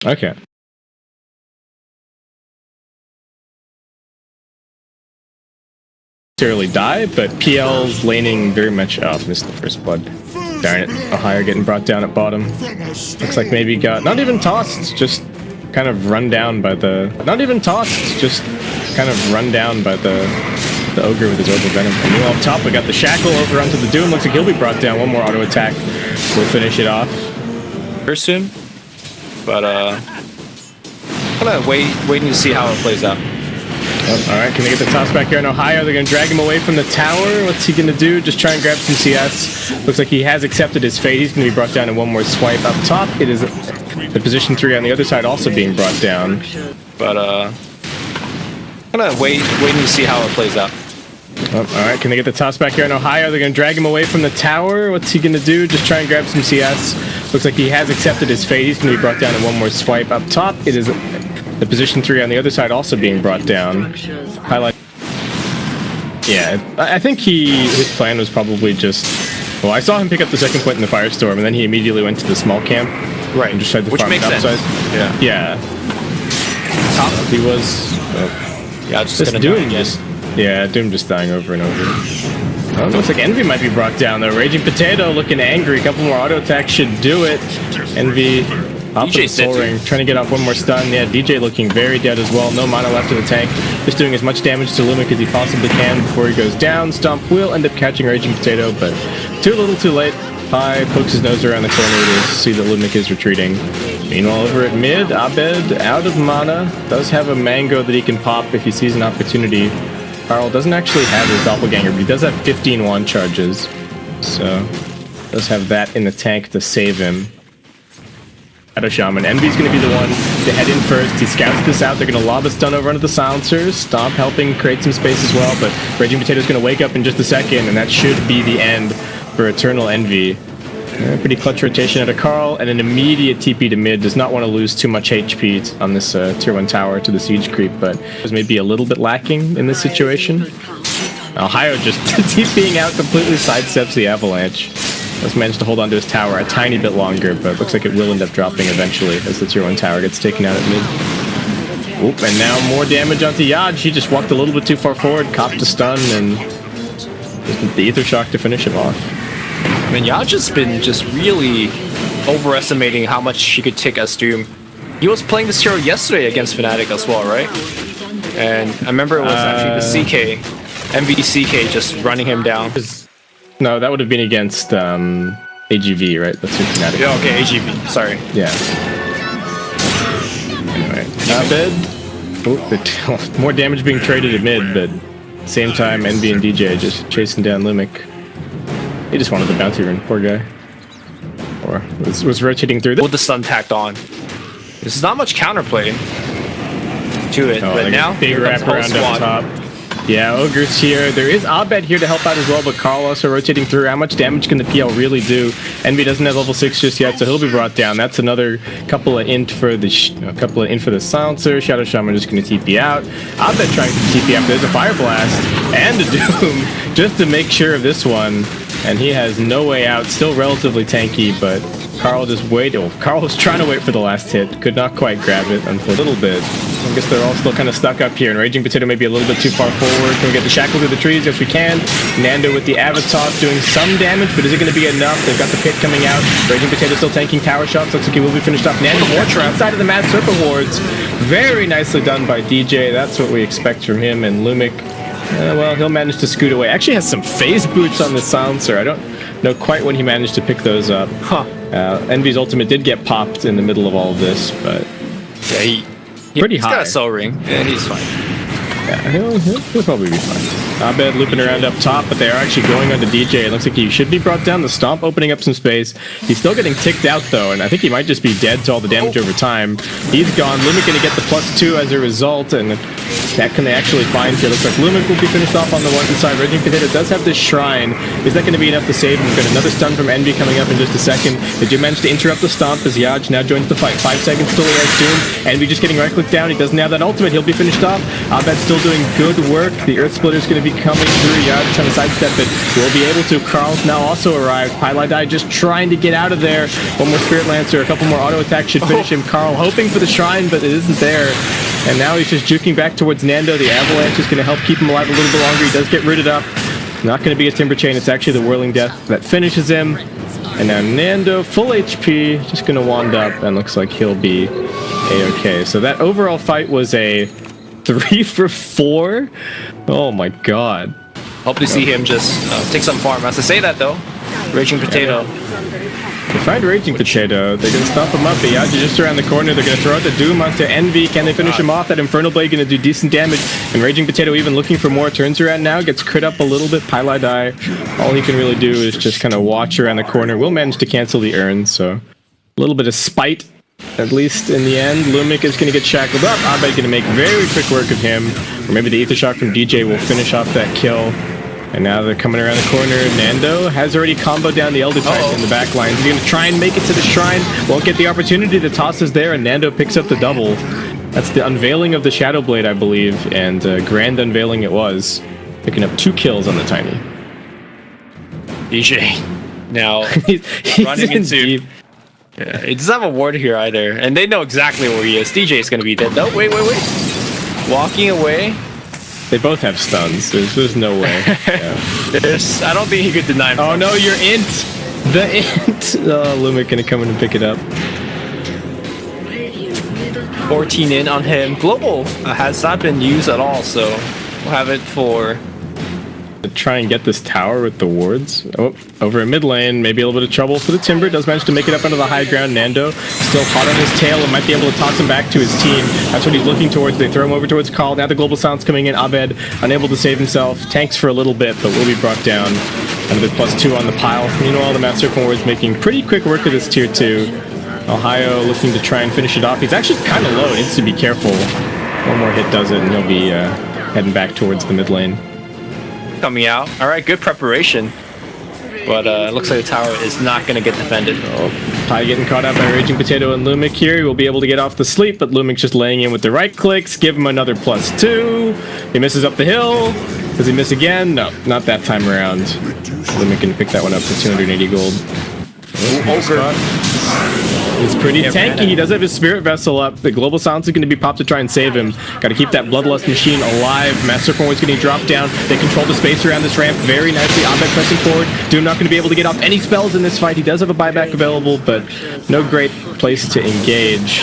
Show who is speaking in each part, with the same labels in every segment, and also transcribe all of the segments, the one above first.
Speaker 1: Okay. Necessarily die, but PL's laning very much. Oh, missed the first blood. Darn it. Ohaiyo getting brought down at bottom. Looks like maybe got not even tossed, just kind of run down by the. Not even tossed, just kind of run down by the ogre with his orbital venom. And meanwhile up top, we got the shackle over onto the Doom. Looks like he'll be brought down. One more auto attack will finish it off.
Speaker 2: Soon, but kind of waiting to see how it plays out.
Speaker 1: Oh, all right, can they get the toss back here in Ohaiyo? They're going to drag him away from the tower. What's he going to do? Just try and grab some CS. Looks like he has accepted his fate. He's going to be brought down in one more swipe up top. It is the position 3 on the other side also being brought down.
Speaker 2: But kind of waiting to see how it plays out.
Speaker 1: Oh, all right, can they get the toss back here in Ohaiyo? They're going to drag him away from the tower. What's he going to do? Just try and grab some CS. Looks like he has accepted his fate. He's going to be brought down in one more swipe up top. It is the position 3 on the other side also being brought down. HighLights. Yeah, I think his plan was probably just. Well, I saw him pick up the second point in the Firestorm, and then he immediately went to the small camp.
Speaker 2: Right.
Speaker 1: And just tried to
Speaker 2: Which
Speaker 1: farm
Speaker 2: makes
Speaker 1: upside.
Speaker 2: sense.
Speaker 1: Yeah. Yeah.
Speaker 2: Top.
Speaker 1: He was.
Speaker 2: Yeah, just
Speaker 1: this
Speaker 2: gonna
Speaker 1: Doom just. Yeah, Doom just dying over and over. Oh, looks like Envy might be brought down though. Raging Potato looking angry. A couple more auto attacks should do it. Envy off of the soul ring, trying to get off one more stun. Yeah, DJ looking very dead as well. No mana left in the tank. Just doing as much damage to LeumiK as he possibly can before he goes down. Stomp will end up catching Raging Potato, but too little too late. Pi pokes his nose around the corner to see that LeumiK is retreating. Meanwhile, over at mid, Abed, out of mana, does have a mango that he can pop if he sees an opportunity. Karl doesn't actually have his doppelganger, but he does have 15 wand charges. So, does have that in the tank to save him. Shadow Shaman. Envy's going to be the one to head in first. He scouts this out. They're going to lob a stun over onto the silencers. Stomp helping create some space as well, but Raging Potato's going to wake up in just a second, and that should be the end for EternaLEnVy. Pretty clutch rotation out of Karl, and an immediate TP to mid. Does not want to lose too much HP on this tier 1 tower to the siege creep, but was maybe a little bit lacking in this situation. Ohaiyo just TPing out completely sidesteps the avalanche. Has managed to hold on to his tower a tiny bit longer, but looks like it will end up dropping eventually as the tier 1 tower gets taken out at mid. Oop, and now more damage onto Yaj. He just walked a little bit too far forward, copped a stun, and the Ether Shock to finish him off.
Speaker 2: I mean, Yaj has been just really overestimating how much he could take as Doom. He was playing this hero yesterday against Fnatic as well, right? And I remember it was actually the CK, MVCK just running him down.
Speaker 1: No, that would have been against AGV, right? That's Fnatic.
Speaker 2: Yeah, okay, AGV, sorry.
Speaker 1: Yeah. Anyway, Abed. More damage being traded at mid, but at the same time, Envy and DJ just chasing down LeumiK. He just wanted the bounty rune, poor guy. Or was rotating through this.
Speaker 2: With the stun tacked on. This is not much counterplay to it, but now
Speaker 1: big wraparound up top. Yeah, Ogre's here. There is Abed here to help out as well, but Karl also rotating through. How much damage can the PL really do? Envy doesn't have level 6 just yet, so he'll be brought down. That's another couple of int for the silencer. Shadow Shaman just going to TP out. Abed trying to TP out. There's a Fire Blast and a Doom just to make sure of this one. And he has no way out. Still relatively tanky, but Karl just waited. Oh, Karl was trying to wait for the last hit. Could not quite grab it until a little bit. I guess they're all still kind of stuck up here. And Raging Potato may be a little bit too far forward. Can we get the shackle through the trees? Yes, we can. Nando with the Avatar doing some damage, but is it going to be enough? They've got the pit coming out. Raging Potato still tanking tower shots. Looks like he will be finished off. Nando more outside of the Mad Serpent wards. Very nicely done by DJ. That's what we expect from him and LeumiK. Well, he'll manage to scoot away. Actually has some phase boots on the silencer. I don't know quite when he managed to pick those up. Envy's ultimate did get popped in the middle of all of this, but
Speaker 2: yeah, he's got a soul ring. Yeah, he's fine.
Speaker 1: Yeah, he'll probably be fine. Abed looping around up top, but they are actually going onto DJ. It looks like he should be brought down. The Stomp opening up some space. He's still getting ticked out, though, and I think he might just be dead to all the damage over time. He's gone. LeumiK going to get the +2 as a result, and that can they actually find here. Looks like LeumiK will be finished off on the one side. Raging Potato does have this shrine. Is that going to be enough to save him? We've got another stun from Envy coming up in just a second. They do manage to interrupt the Stomp as Yaj now joins the fight. 5 seconds till he has Doom. Envy just getting right-click down. He doesn't have that ultimate. He'll be finished off. Abed still doing good work. The Earth Splitter's going to be EternaLEnVy coming through. Yeah, trying to sidestep it. Will be able to. Karl's now also arrived. pieliedie just trying to get out of there. One more Spirit Lancer. A couple more auto attacks should finish him. Karl hoping for the Shrine, but it isn't there. And now he's just juking back towards Nando. The Avalanche is going to help keep him alive a little bit longer. He does get rooted up. Not going to be a Timber Chain. It's actually the Whirling Death that finishes him. And now Nando, full HP, just going to wand up, and looks like he'll be A-okay. So that overall fight was a 3 for 4. Oh my god.
Speaker 2: Hope to see him just take some farm. As I say that though, Raging Potato.
Speaker 1: They find Raging Potato. They're going to stop him up. Yaja just around the corner. They're going to throw out the Doom onto Envy. Can they finish him off? That Infernal Blade going to do decent damage. And Raging Potato even looking for more. Turns around now. Gets crit up a little bit. pieliedie. All he can really do is just kind of watch around the corner. Will manage to cancel the urn. So a little bit of spite, at least in the end. LeumiK is going to get shackled up. Abed going to make very quick work of him. Or maybe the Ether Shock from DJ will finish off that kill. And now they're coming around the corner. Nando has already comboed down the Elder Titan in the back lines. He's going to try and make it to the Shrine. Won't get the opportunity. The toss is there, and Nando picks up the double. That's the unveiling of the Shadow Blade, I believe, and grand unveiling it was. Picking up 2 kills on the Tiny.
Speaker 2: DJ now
Speaker 1: he's
Speaker 2: running into...
Speaker 1: deep.
Speaker 2: Yeah, he doesn't have a ward here either, and they know exactly where he is. DJ is going to be dead. No, wait. Walking away.
Speaker 1: They both have stuns. There's no way. Yeah.
Speaker 2: I don't think he could deny him.
Speaker 1: Oh no, you're int! The int! Oh, LeumiK gonna come in and pick it up.
Speaker 2: 14 in on him. Global has not been used at all, so we'll have it for...
Speaker 1: To try and get this tower with the wards. Oh, over in mid lane, maybe a little bit of trouble for the Timber. Does manage to make it up onto the high ground. Nando still hot on his tail and might be able to toss him back to his team. That's what he's looking towards. They throw him over towards Karl. Now the Global Silence coming in. Abed unable to save himself. Tanks for a little bit, but will be brought down. Another +2 on the pile. Meanwhile, the Master Serpent Ward's making pretty quick work of this tier 2. Ohaiyo looking to try and finish it off. He's actually kind of low. Needs to be careful. One more hit does it, and he'll be heading back towards the mid lane.
Speaker 2: Coming out. All right, good preparation. But it looks like the tower is not going to get defended.
Speaker 1: Oh, probably getting caught out by Raging Potato and LeumiK here. He will be able to get off the sleep, but LeumiK's just laying in with the right clicks. Give him another +2. He misses up the hill. Does he miss again? No, not that time around. LeumiK can pick that one up for 280 gold. He's pretty tanky. He does have his Spirit Vessel up. The Global Silence is going to be popped to try and save him. Got to keep that Bloodlust machine alive. Master Serpent is getting dropped down. They control the space around this ramp very nicely. Abed pressing forward. Doom not going to be able to get off any spells in this fight. He does have a buyback available, but no great place to engage.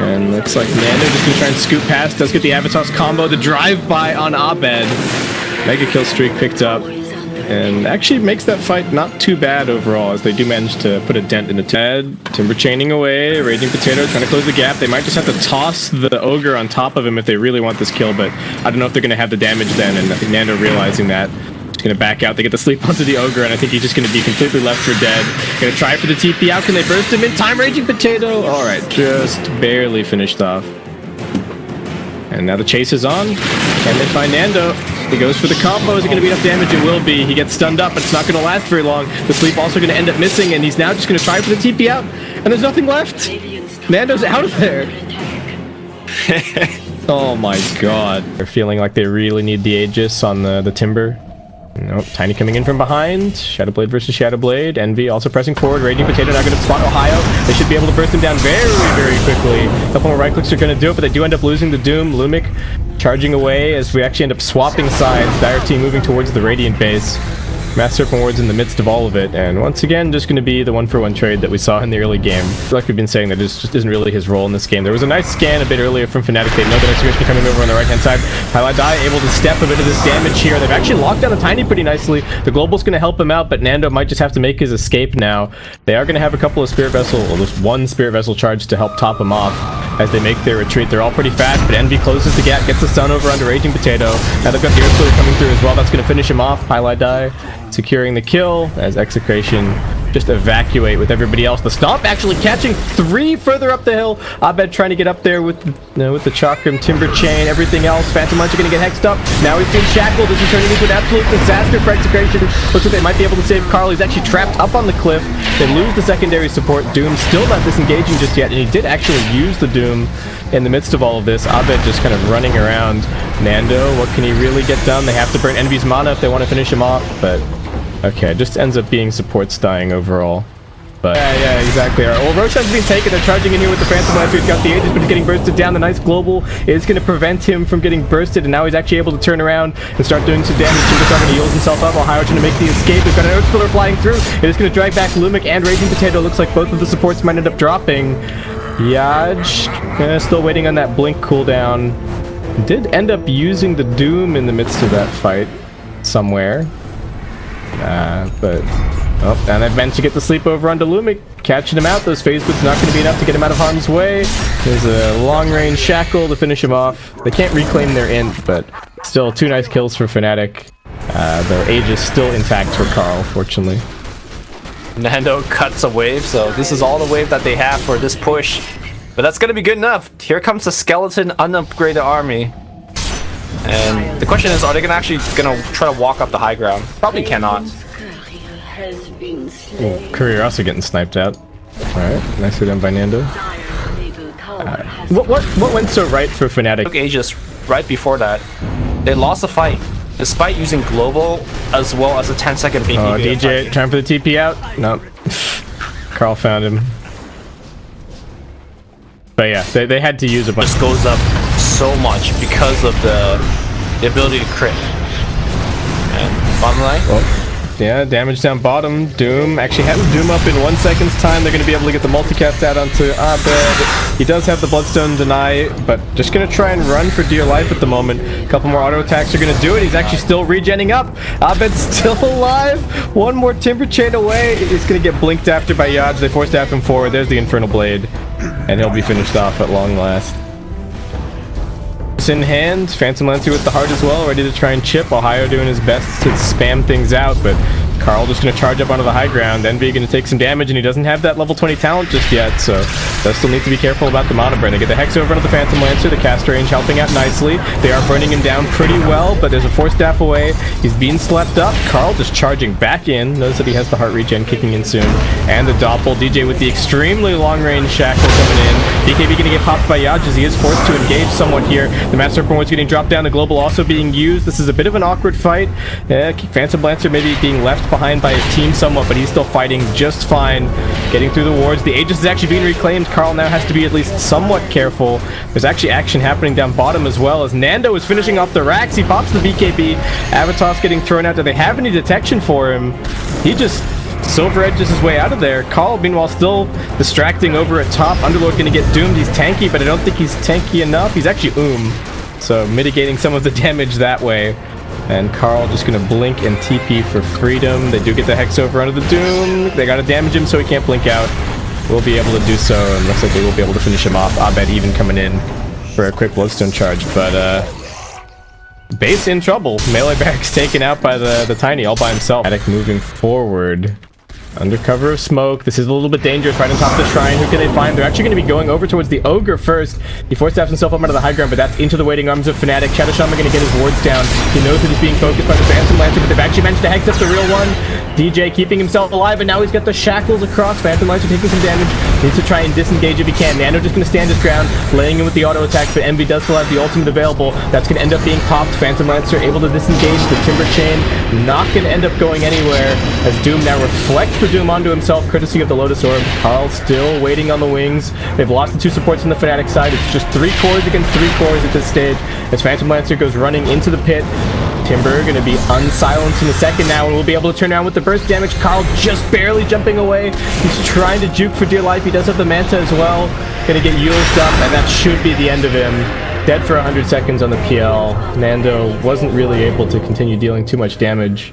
Speaker 1: And looks like Nando just going to try and scoop past. Does get the Avatos combo. The drive-by on Abed. Mega kill streak picked up. And actually makes that fight not too bad overall, as they do manage to put a dent in the Ted. Timber chaining away, Raging Potato trying to close the gap. They might just have to toss the Ogre on top of him if they really want this kill, but I don't know if they're going to have the damage then, and I think Nando realizing that, just going to back out. They get the sleep onto the Ogre, and I think he's just going to be completely left for dead. Going to try for the TP out. Can they burst him in time? Raging Potato! Alright, just barely finished off. And now the chase is on. Can they find Nando? He goes for the combo. Is it going to be enough damage? It will be. He gets stunned up, but it's not going to last very long. The sleep also going to end up missing, and he's now just going to try for the TP out. And there's nothing left. Nando's out of there. Oh my god. They're feeling like they really need the Aegis on the Timber. Nope. Tiny coming in from behind. Shadow Blade versus Shadow Blade. Envy also pressing forward. Raging Potato now going to spot Ohaiyo. They should be able to burst him down very, very quickly. A couple more right clicks are going to do it, but they do end up losing the Doom. LeumiK charging away as we actually end up swapping sides. Dire Team moving towards the Radiant base. Master Serpent Ward's in the midst of all of it, and once again, just going to be the one-for-one trade that we saw in the early game. Like we've been saying, that just isn't really his role in this game. There was a nice scan a bit earlier from Fnatic. They know that Execration coming over on the right-hand side. HighLights able to step a bit of this damage here. They've actually locked down the Tiny pretty nicely. The Global's going to help him out, but Nando might just have to make his escape now. They are going to have a couple of Spirit Vessel, or just one Spirit Vessel charge to help top him off as they make their retreat. They're all pretty fast, but Envy closes the gap, gets the stun over onto Raging Potato. Now they've got the Earth Fluid coming through as well. That's going to finish him off. HighLights securing the kill as Execration just evacuate with everybody else. The Stomp actually catching 3 further up the hill. Abed trying to get up there with the Chakram, Timber Chain, everything else. Phantom Lunch are going to get hexed up. Now he's being shackled. This is turning into an absolute disaster for Execration. Looks like they might be able to save Karl. He's actually trapped up on the cliff. They lose the secondary support. Doom still not disengaging just yet, and he did actually use the Doom in the midst of all of this. Abed just kind of running around. Nando, what can he really get done? They have to burn EnVy's mana if they want to finish him off, but okay, just ends up being supports dying overall. But yeah, exactly. All right, well, Roshan's being taken. They're charging in here with the Phantom Lancer. He's got the Aegis, but he's getting bursted down. The nice global is going to prevent him from getting bursted, and now he's actually able to turn around and start doing some damage. Superstar going to heal himself up. Ohaiyo trying to make the escape. We've got an Earth Spiller flying through. It is going to drag back LeumiK and Raging Potato. Looks like both of the supports might end up dropping. Yaj, still waiting on that blink cooldown. Did end up using the Doom in the midst of that fight somewhere. But oh, and I've managed to get the sleep over onto LeumiK, catching him out. Those phase boots not going to be enough to get him out of harm's way. There's a long-range shackle to finish him off. They can't reclaim their int, but still 2 nice kills for Fnatic. Though Aegis still intact for Karl, fortunately.
Speaker 2: Nando cuts a wave, so this is all the wave that they have for this push. But that's going to be good enough. Here comes the skeleton unupgraded army. And the question is, are they actually gonna try to walk up the high ground? Probably cannot.
Speaker 1: Courier also getting sniped out. Alright, nicely done by Nando. What went so right for Fnatic?
Speaker 2: Took Aegis right before that. They lost the fight, despite using global as well as a 10-second PPB.
Speaker 1: Oh, DJ, trying for the TP out? Nope. Karl found him. But yeah, they had to use a bunch.
Speaker 2: Just goes up so much because of the ability to crit. And bottom line.
Speaker 1: Well, yeah, damage down bottom. Doom actually has Doom up in 1 second's time. They're going to be able to get the multicast out onto Abed. He does have the Bloodstone deny, but just going to try and run for dear life at the moment. A couple more auto attacks are going to do it. He's actually still regenning up. Abed's still alive. One more Timber Chain away. He's going to get blinked after by Yaj. They force tap him forward. There's the Infernal Blade. And he'll be finished off at long last. In hand, Phantom Lancer with the heart as well, ready to try and chip. Ohaiyo doing his best to spam things out, but Karl just going to charge up onto the high ground. EnVy going to take some damage, and he doesn't have that level 20 talent just yet, so does still need to be careful about the mana burn. They get the Hex over onto the Phantom Lancer, the cast range helping out nicely. They are burning him down pretty well, but there's a Force Staff away. He's being slept up. Karl just charging back in. Notice that he has the heart regen kicking in soon. And the Doppel. DJ with the extremely long-range shackle coming in. BKB going to get popped by Yaj as he is forced to engage somewhat here. The Master Serpent was getting dropped down. The Global also being used. This is a bit of an awkward fight. Phantom Lancer maybe being left behind by his team somewhat, but he's still fighting just fine. Getting through the wards. The Aegis is actually being reclaimed. Karl now has to be at least somewhat careful. There's actually action happening down bottom as well as Nando is finishing off the racks. He pops the BKB. Avatar's getting thrown out. Do they have any detection for him? He just Silver edges his way out of there. Karl, meanwhile, still distracting over at top. Underlord going to get doomed. He's tanky, but I don't think he's tanky enough. He's actually so mitigating some of the damage that way. And Karl just going to blink and TP for freedom. They do get the Hex over under the Doom. They got to damage him so he can't blink out. We'll be able to do so, and looks like they will be able to finish him off. Abed even coming in for a quick Bloodstone charge, but base in trouble. Melee barracks taken out by the Tiny all by himself. Fnatic moving forward. Under cover of smoke. This is a little bit dangerous right on top of the shrine. Who can they find? They're actually going to be going over towards the Ogre first. He force taps himself up onto the high ground, but that's into the waiting arms of Fnatic. Shadowshaman going to get his wards down. He knows that he's being focused by the Phantom Lancer, but they've actually managed to hex up the real one. DJ keeping himself alive, and now he's got the shackles across. Phantom Lancer taking some damage. Needs to try and disengage if he can. Nando just going to stand his ground, laying in with the auto attack, but EnVy does still have the ultimate available. That's going to end up being popped. Phantom Lancer able to disengage. The Timber Chain not going to end up going anywhere, as Doom now reflects the Doom onto himself, courtesy of the Lotus Orb. Karl still waiting on the wings. They've lost the two supports on the Fnatic side. It's just 3 cores against 3 cores at this stage, as Phantom Lancer goes running into the pit. Timber going to be unsilenced in a second now, and we'll be able to turn around with the burst damage. Karl just barely jumping away. He's trying to juke for dear life. He does have the Manta as well. Going to get used up, and that should be the end of him. Dead for 100 seconds on the PL. Nando wasn't really able to continue dealing too much damage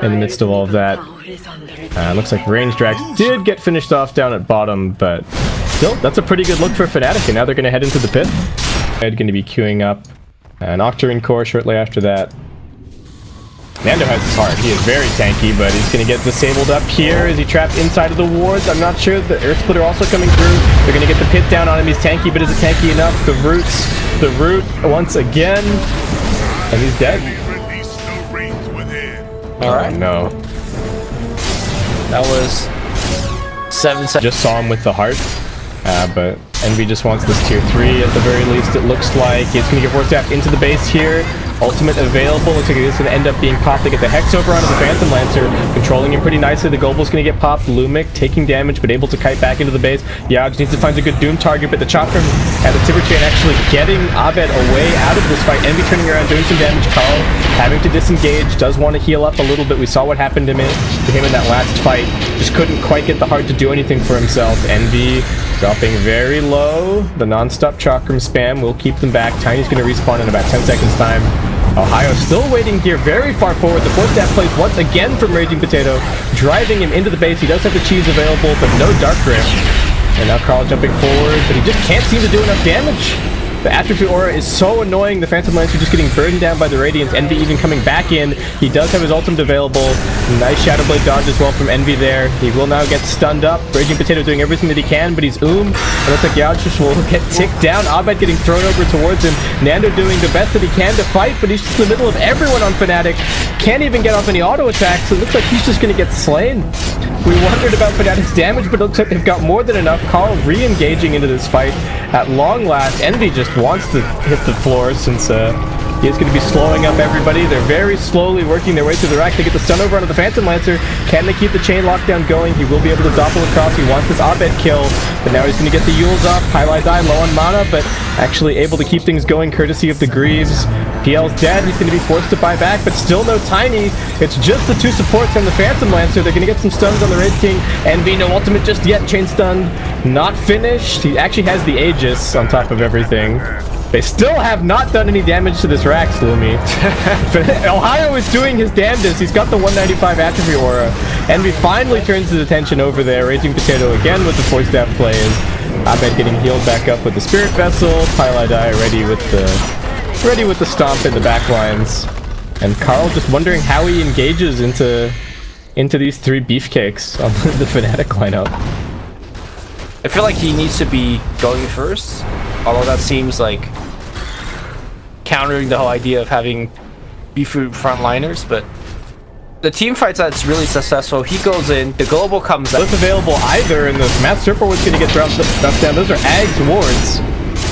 Speaker 1: in the midst of all of that. Looks like Range Drax did get finished off down at bottom, but still, that's a pretty good look for Fnatic, and now they're going to head into the pit. They're going to be queuing up an Octarine core shortly after that. Nando has his heart. He is very tanky, but he's going to get disabled up here. Is he trapped inside of the wards? I'm not sure. The Earth Splitter also coming through. They're going to get the pit down on him. He's tanky, but is it tanky enough? The root once again, and he's dead. Alright. Oh, no. That was 7 seconds. Just saw him with the heart, but Envy just wants this tier 3 at the very least, it looks like. He's going to get forced out into the base here. Ultimate available. Looks like it's going to end up being popped. They get the Hex over onto the Phantom Lancer, controlling him pretty nicely. The Goebel's going to get popped. LeumiK taking damage, but able to kite back into the base. Yaj needs to find a good Doom target, but the chop from at the Timber Chain actually getting Abed away out of this fight. Envy turning around, doing some damage. Karl having to disengage, does want to heal up a little bit. We saw what happened to him in that last fight. Just couldn't quite get the heart to do anything for himself. Envy dropping very low. The non-stop chakram spam will keep them back. Tiny's going to respawn in about 10 seconds time. Ohaiyo still waiting here very far forward. The force staff plays once again from Raging Potato, driving him into the base. He does have the cheese available, but no Dark Rift. And now Karl jumping forward, but he just can't seem to do enough damage. The Atrophy Aura is so annoying. The Phantom Lancer just getting burdened down by the Radiance. Envy even coming back in. He does have his ultimate available. Nice Shadow Blade dodge as well from Envy there. He will now get stunned up. Raging Potato doing everything that he can, but he's It looks like Yajus will get ticked down. Abed getting thrown over towards him. Nando doing the best that he can to fight, but he's just in the middle of everyone on Fnatic. Can't even get off any auto attacks. It looks like he's just going to get slain. We wondered about Fnatic's damage, but it looks like they've got more than enough. Karl re-engaging into this fight at long last. Envy just wants to hit the floor since he is going to be slowing up everybody. They're very slowly working their way through the rack. They get the stun over onto the Phantom Lancer. Can they keep the chain lockdown going? He will be able to doppel across. He wants this Abed kill, but now he's going to get the Yules off. HighLights low on mana, but actually able to keep things going courtesy of the Greaves. PL's dead. He's going to be forced to buy back, but still no Tiny. It's just the two supports and the Phantom Lancer. They're going to get some stuns on the Wraith King. Envy, no ultimate just yet. Chain stunned. Not finished. He actually has the Aegis on top of everything. They still have not done any damage to this Rax, LeumiK. Ohaiyo is doing his damnedest. He's got the 195 Atrophy Aura. Envy finally turns his attention over there. Raging Potato again with the force staff plays. Abed getting healed back up with the Spirit Vessel. pieliedie ready with the stomp in the back lines. And Karl just wondering how he engages into these three beefcakes on the Fnatic lineup.
Speaker 2: I feel like he needs to be going first, although that seems like countering the whole idea of having beefy frontliners, but the team fights that's really successful. He goes in, the global comes out.
Speaker 1: Both available either, and the Math Serpent was going to get dropped down. Those are Ag's wards.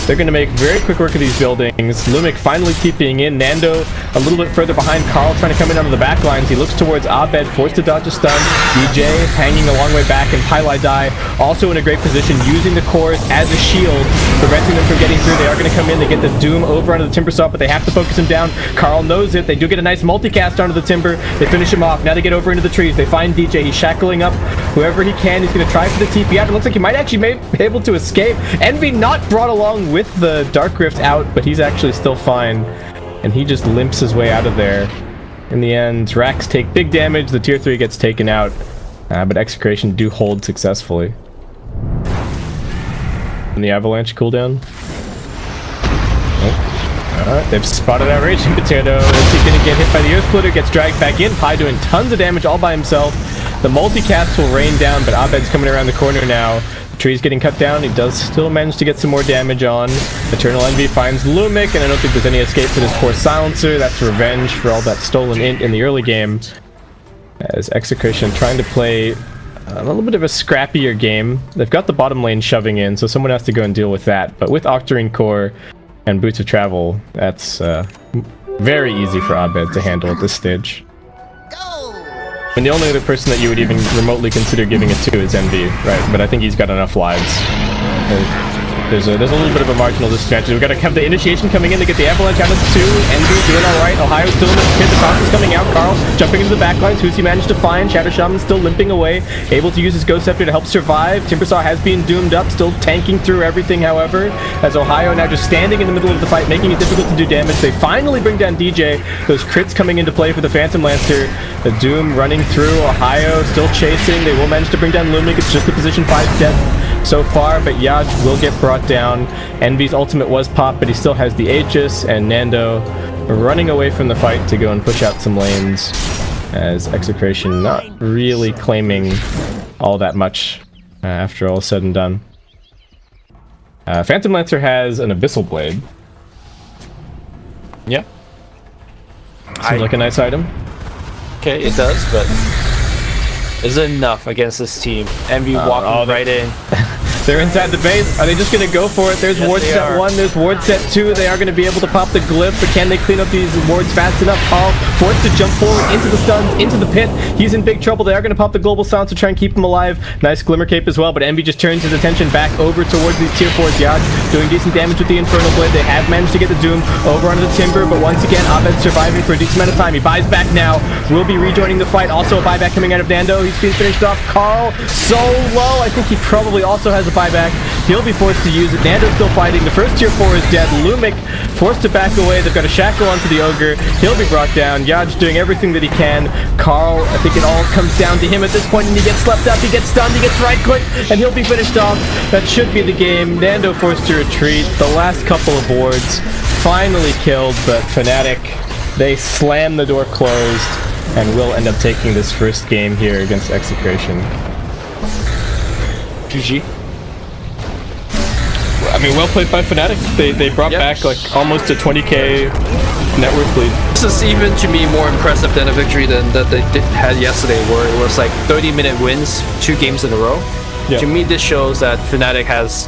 Speaker 1: They're going to make very quick work of these buildings. LeumiK finally TPing in. Nando a little bit further behind. Karl trying to come in onto the back lines. He looks towards Abed, forced to dodge a stun. DJ hanging a long way back, and pieliedie also in a great position, using the cores as a shield, preventing them from getting through. They are going to come in. They get the Doom over onto the Timber Saw, but they have to focus him down. Karl knows it. They do get a nice multicast onto the Timber. They finish him off. Now they get over into the trees. They find DJ. He's shackling up whoever he can. He's going to try for the TP out. It looks like he might actually be able to escape. Envy not brought along with the Dark Rift out, but he's actually still fine, and he just limps his way out of there. In the end, Rax take big damage, the tier 3 gets taken out, but Execration do hold successfully. And the Avalanche cooldown. Oh. Alright, they've spotted out Raging Potato. Is he gonna get hit by the Earth Splitter? Gets dragged back in. Pi doing tons of damage all by himself. The multicast will rain down, but Abed's coming around the corner now. Tree's getting cut down. He does still manage to get some more damage on. EternaLEnVy finds LeumiK, and I don't think there's any escape for this poor Silencer. That's revenge for all that stolen int in the early game. As Execration trying to play a little bit of a scrappier game. They've got the bottom lane shoving in, so someone has to go and deal with that. But with Octarine Core and Boots of Travel, that's very easy for Abed to handle at this stage. And the only other person that you would even remotely consider giving it to is Envy, right? But I think he's got enough lives. There's a little bit of a marginal disadvantage. We've got to have the initiation coming in to get the Avalanche out of 2. Envy doing alright. Ohaiyo still in the pit. The cross is coming out. Karl jumping into the backlines. Who's he managed to find? Shadow Shaman still limping away. Able to use his Ghost Scepter to help survive. Timbersaw has been doomed up. Still tanking through everything, however. As Ohaiyo now just standing in the middle of the fight, making it difficult to do damage. They finally bring down DJ. Those crits coming into play for the Phantom Lancer. The Doom running through. Ohaiyo still chasing. They will manage to bring down LeumiK. It's just the position 5 death so far, but Yaj will get brought down. Envy's ultimate was popped, but he still has the Aegis, and Nando running away from the fight to go and push out some lanes, as Execration not really claiming all that much after all is said and done. Phantom Lancer has an Abyssal Blade.
Speaker 2: Yeah.
Speaker 1: Seems like a nice item.
Speaker 2: Okay, it does, but is it enough against this team? Envy walking right in.
Speaker 1: They're inside the base. Are they just gonna go for it? There's
Speaker 2: Yes,
Speaker 1: ward
Speaker 2: they
Speaker 1: set
Speaker 2: are.
Speaker 1: 1, there's ward set 2. They are gonna be able to pop the glyph, but can they clean up these wards fast enough? Karl forced to jump forward into the stuns, into the pit. He's in big trouble. They are gonna pop the global silence to try and keep him alive. Nice glimmer cape as well, but Envy just turns his attention back over towards these tier 4s. Yaj doing decent damage with the Infernal Blade. They have managed to get the Doom over onto the Timber, but once again, Abed surviving for a decent amount of time. He buys back now. Will be rejoining the fight. Also a buyback coming out of Nando. He's being finished off. Karl so low. I think he probably also has a buyback. He'll be forced to use it. Nando's still fighting. The first tier 4 is dead. LeumiK forced to back away. They've got a shackle onto the Ogre. He'll be brought down. Yaj doing everything that he can. Karl, I think it all comes down to him at this point, and he gets slept up. He gets stunned. He gets right click, and he'll be finished off. That should be the game. Nando forced to retreat. The last couple of wards finally killed, but Fnatic, they slam the door closed and will end up taking this first game here against Execration.
Speaker 2: GG.
Speaker 1: I mean, well played by Fnatic. They brought back like almost a 20k network lead.
Speaker 2: This is even to me more impressive than a victory than that they had yesterday, where it was like 30-minute wins, 2 games in a row.
Speaker 1: Yeah.
Speaker 2: To me, this shows that Fnatic has